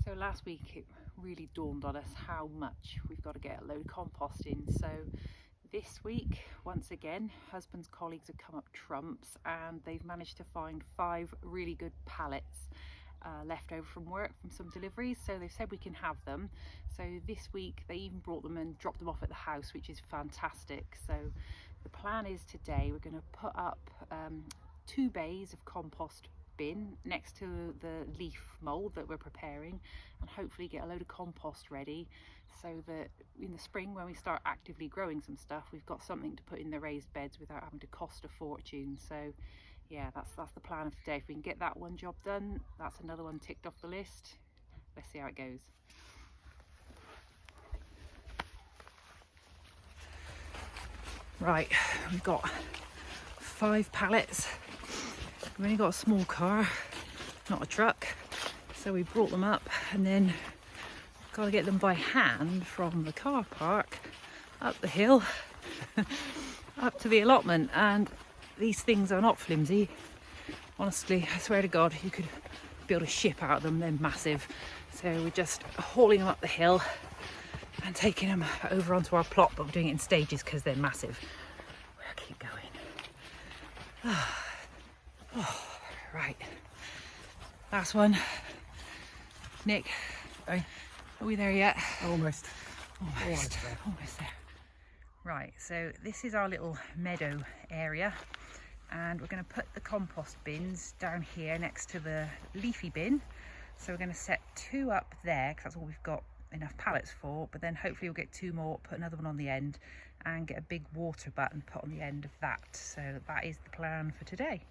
So last week it really dawned on us how much we've got to get a load of compost in. So this week, once again, husband's colleagues have come up trumps and they've managed to find 5 really good pallets left over from work from some deliveries. So they've said we can have them. So this week they even brought them and dropped them off at the house, which is fantastic. So the plan is today we're going to put up 2 bays of compost bin next to the leaf mould that we're preparing, and hopefully get a load of compost ready so that in the spring when we start actively growing some stuff, we've got something to put in the raised beds without having to cost a fortune. So yeah, that's the plan of today. If we can get that one job done, that's another one ticked off the list. Let's see how it goes. Right, we've got 5 pallets. We've only got a small car, not a truck, so we brought them up and then got to get them by hand from the car park up the hill up to the allotment. And these things are not flimsy. Honestly, I swear to God, you could build a ship out of them. They're massive. So we're just hauling them up the hill and taking them over onto our plot, but we're doing it in stages because they're massive. We'll keep going. Oh, right, last one. Nick, are we there yet? Almost there. Right, so this is our little meadow area, and we're going to put the compost bins down here next to the leafy bin. So we're going to set 2 up there because that's all we've got enough pallets for, but then hopefully we'll get 2 more, put another one on the end and get a big water button put on the end of that. So that is the plan for today.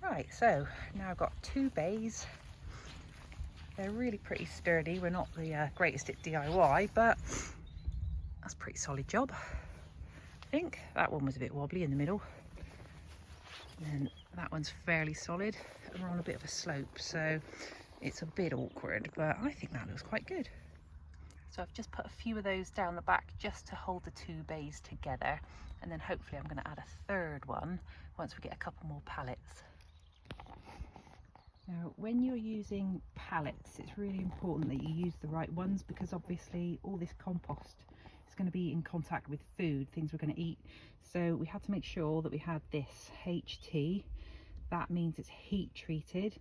Right, so now I've got 2 bays. They're really pretty sturdy. We're not the greatest at DIY, but that's a pretty solid job, I think. That one was a bit wobbly in the middle. And that one's fairly solid. And we're on a bit of a slope, so it's a bit awkward, but I think that looks quite good. So I've just put a few of those down the back just to hold the two bays together, and then hopefully I'm going to add a third one once we get a couple more pallets. Now, when you're using pallets, it's really important that you use the right ones, because obviously all this compost is going to be in contact with food, things we're going to eat. So we had to make sure that we had this HT. That means it's heat treated.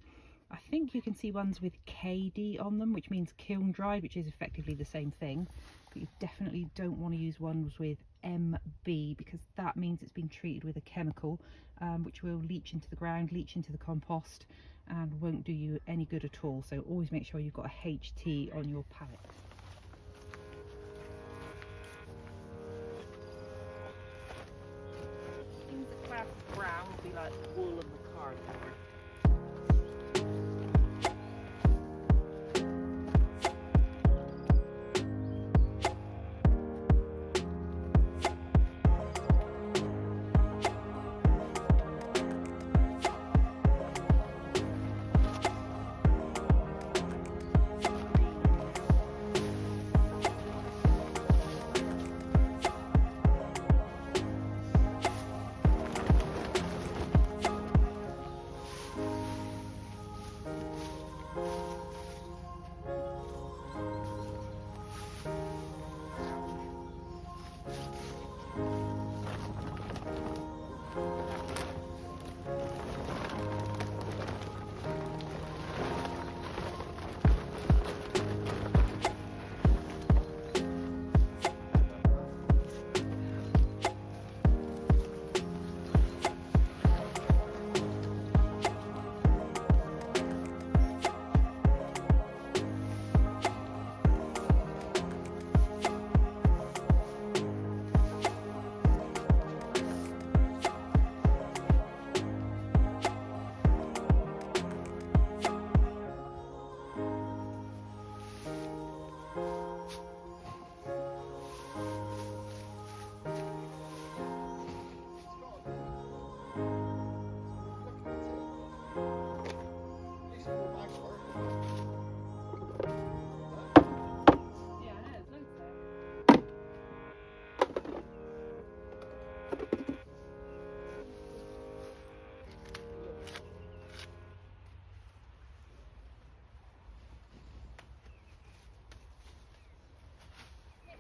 I think you can see ones with KD on them, which means kiln dried, which is effectively the same thing. But you definitely don't want to use ones with MB, because that means it's been treated with a chemical which will leach into the ground, leach into the compost, and won't do you any good at all. So always make sure you've got a HT on your pallet. Things that class as brown will be like the wool and the cardboard.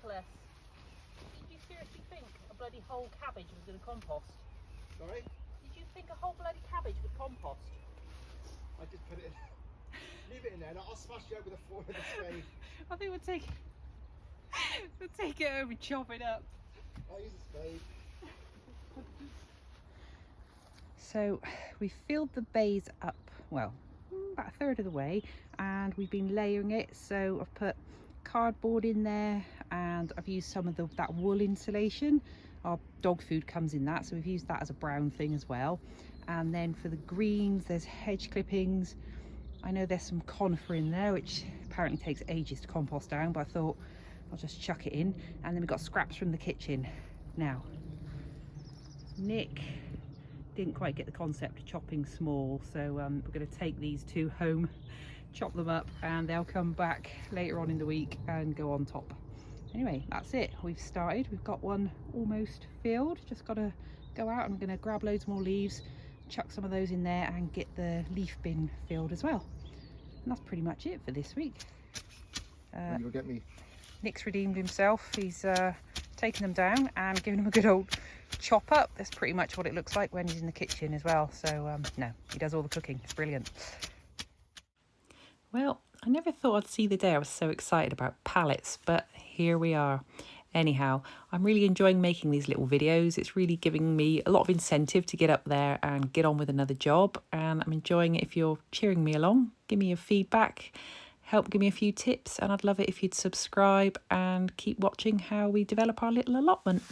Did you seriously think a bloody whole cabbage was going to compost? Sorry? Did you think a whole bloody cabbage would compost? I just put it in. Leave it in there and I'll smash it up with a fork and a spade. I think we'll take it home and chop it up. I'll use a spade. So we filled the bays up, well, about a third of the way, and we've been layering it. So I've put cardboard in there, and I've used some of that wool insulation. Our dog food comes in that, so we've used that as a brown thing as well. And then for the greens, there's hedge clippings. I know there's some conifer in there, which apparently takes ages to compost down, but I thought I'll just chuck it in. And then we've got scraps from the kitchen. Now, Nick didn't quite get the concept of chopping small, so we're going to take these two home, chop them up, and they'll come back later on in the week and go on top. Anyway, that's it. We've started. We've got one almost filled. Just got to go out. I'm going to grab loads more leaves, chuck some of those in there, and get the leaf bin filled as well. And that's pretty much it for this week. You'll get me. Nick's redeemed himself. He's taken them down and given them a good old chop up. That's pretty much what it looks like when he's in the kitchen as well. So no, he does all the cooking. It's brilliant. Well, I never thought I'd see the day I was so excited about pallets, but here we are. Anyhow, I'm really enjoying making these little videos. It's really giving me a lot of incentive to get up there and get on with another job, and I'm enjoying it. If you're cheering me along, give me your feedback, help give me a few tips, and I'd love it if you'd subscribe and keep watching how we develop our little allotment.